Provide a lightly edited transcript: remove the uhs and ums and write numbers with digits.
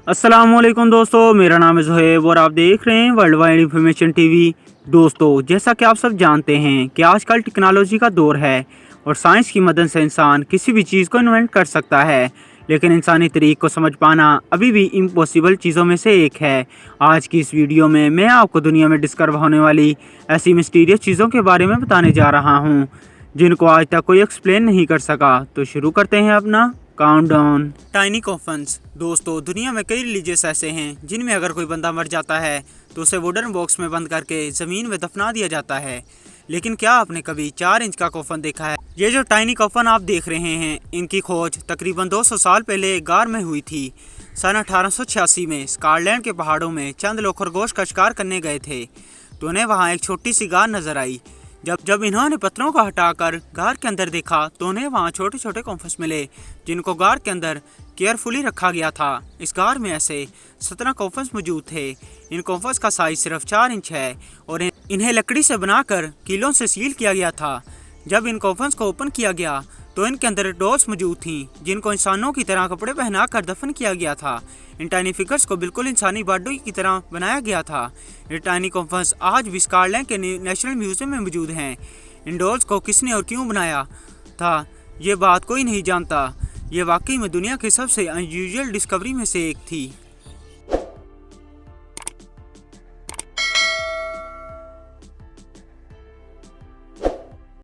अस्सलामुअलैकुम दोस्तों, मेरा नाम है ज़ुहैब और आप देख रहे हैं वर्ल्ड वाइड इंफॉर्मेशन टीवी। दोस्तों, जैसा कि आप सब जानते हैं कि आजकल टेक्नोलॉजी का दौर है और साइंस की मदद से इंसान किसी भी चीज़ को इन्वेंट कर सकता है, लेकिन इंसानी तरीक़ को समझ पाना अभी भी इम्पॉसिबल चीज़ों में से एक है। आज की इस वीडियो में मैं आपको दुनिया में डिस्कवर होने वाली ऐसी मिस्टीरियस चीज़ों के बारे में बताने जा रहा हूँ जिनको आज तक कोई एक्सप्लेन नहीं कर सका। तो शुरू करते हैं अपना काउंटडाउन। टाइनी कॉफन्स। दोस्तों, दुनिया में कई रिलीजियस ऐसे हैं जिनमें अगर कोई बंदा मर जाता है तो उसे वुडन बॉक्स में बंद करके ज़मीन में दफना दिया जाता है। लेकिन क्या आपने कभी 4 इंच का कॉफन देखा है? ये जो टाइनी कॉफन आप देख रहे हैं, इनकी खोज तकरीबन 200 साल पहले एक गार में हुई थी। सन 1886 में स्कॉटलैंड के पहाड़ों में चंद लोग खरगोश का शिकार करने गए थे तो उन्हें वहाँ एक छोटी सी गार नजर आई। जब इन्होंने पत्थरों को हटाकर गार के अंदर देखा तो उन्हें वहाँ छोटे छोटे कॉम्फस मिले जिनको गार के अंदर केयरफुली रखा गया था। इस गार में ऐसे 17 कॉम्फस मौजूद थे। इन कॉम्फस का साइज सिर्फ 4 इंच है और इन्हें लकड़ी से बनाकर कीलों से सील किया गया था। जब इन कॉम्फस को ओपन किया गया तो इनके अंदर डॉल्स मौजूद थीं जिनको इंसानों की तरह कपड़े पहनाकर दफन किया गया था। इन टाइनी फिगर्स को बिल्कुल इंसानी बॉडी की तरह बनाया गया था। ये टाइनी कॉम्फस आज भी स्कॉटलैंड के नेशनल म्यूजियम में मौजूद हैं। इन डॉल्स को किसने और क्यों बनाया था, ये बात कोई नहीं जानता। ये वाकई में दुनिया की सबसे अनयूजुअल डिस्कवरी में से एक थी।